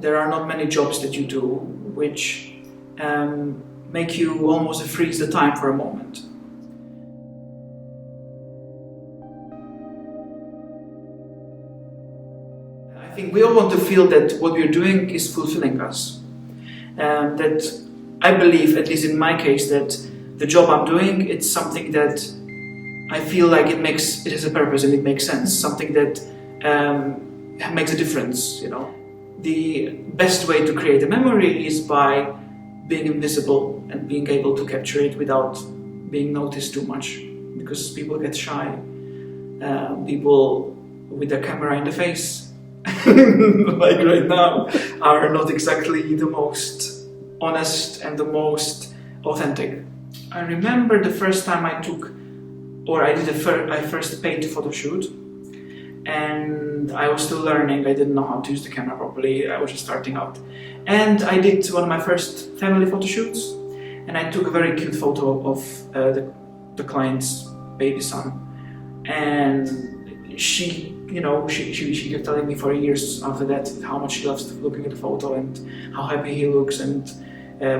there are not many jobs that you do which make you almost freeze the time for a moment. I think we all want to feel that what we're doing is fulfilling us. That I believe, at least in my case, that the job I'm doing, it's something that I feel like it has a purpose and it makes sense, something that makes a difference, you know. The best way to create a memory is by being invisible and being able to capture it without being noticed too much, because people get shy. People with their camera in the face, like right now, are not exactly the most honest and the most authentic. I remember the first time I first paid to photo shoot, and I was still learning. I didn't know how to use the camera properly. I was just starting out, and I did one of my first family photo shoots, and I took a very cute photo of the client's baby son, and she kept telling me for years after that how much she loves looking at the photo and how happy he looks and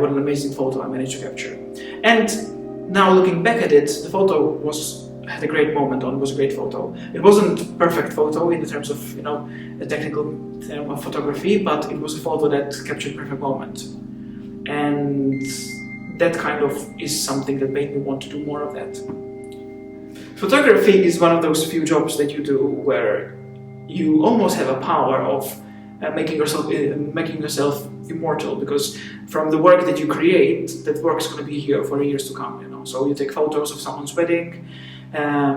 what an amazing photo I managed to capture. And now looking back at it, the photo had a great moment on. It was a great photo. It wasn't a perfect photo in the terms of a technical term of photography, but it was a photo that captured a perfect moment. And that kind of is something that made me want to do more of that. Photography is one of those few jobs that you do where you almost have a power of making yourself immortal, because from the work that you create, that work's going to be here for years to come. So you take photos of someone's wedding,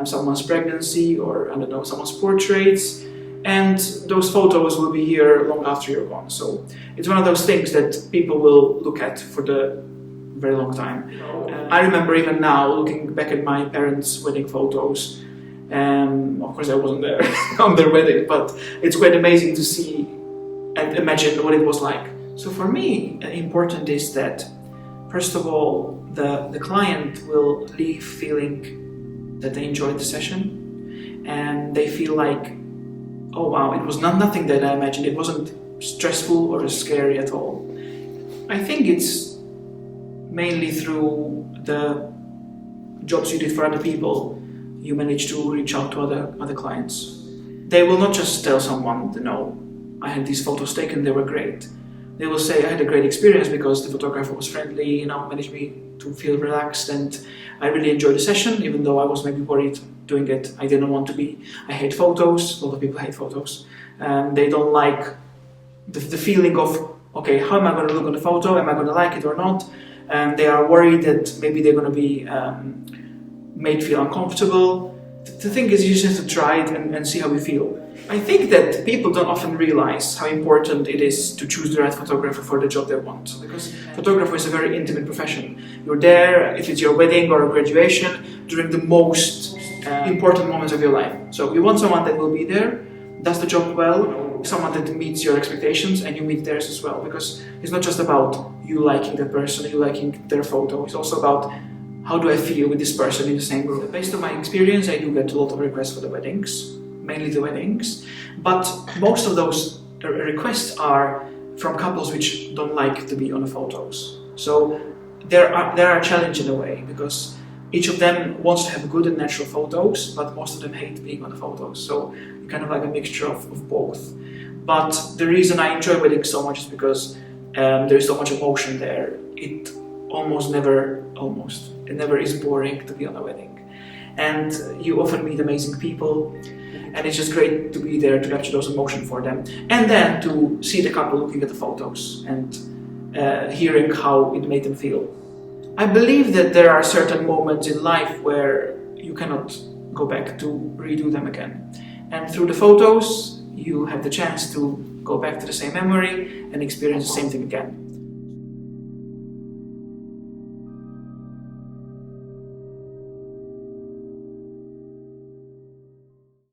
someone's pregnancy, or I don't know, someone's portraits, and those photos will be here long after you're gone. So it's one of those things that people will look at for the very long time. I remember even now looking back at my parents' wedding photos. Of course I wasn't there on their wedding, but it's quite amazing to see and imagine what it was like. So for me, important is that, first of all, the client will leave feeling that they enjoyed the session, and they feel like, oh wow, it was nothing that I imagined. It wasn't stressful or scary at all. I think it's mainly through the jobs you did for other people, you manage to reach out to other clients. They will not just tell someone, I had these photos taken, they were great. They will say, I had a great experience because the photographer was friendly, managed me to feel relaxed, and I really enjoyed the session, even though I was maybe worried doing it. I didn't want to be. I hate photos. A lot of people hate photos. They don't like the feeling of, okay, how am I going to look on the photo? Am I going to like it or not? And they are worried that maybe they're going to be made feel uncomfortable. The thing is, you just have to try it and see how you feel. I think that people don't often realize how important it is to choose the right photographer for the job they want. Because photography is a very intimate profession. You're there, if it's your wedding or a graduation, during the most important moments of your life. So you want someone that will be there, does the job well, someone that meets your expectations and you meet theirs as well. Because it's not just about you liking that person, you liking their photo. It's also about, how do I feel with this person in the same room? Based on my experience, I do get a lot of requests for the weddings, mainly the weddings, but most of those requests are from couples which don't like to be on the photos. So they're a challenge in a way, because each of them wants to have good and natural photos, but most of them hate being on the photos. So you're kind of like a mixture of both. But the reason I enjoy weddings so much is because there's so much emotion there. It never is boring to be on a wedding. And you often meet amazing people, and it's just great to be there to capture those emotions for them. And then to see the couple looking at the photos and hearing how it made them feel. I believe that there are certain moments in life where you cannot go back to redo them again. And through the photos, you have the chance to go back to the same memory and experience the same thing again.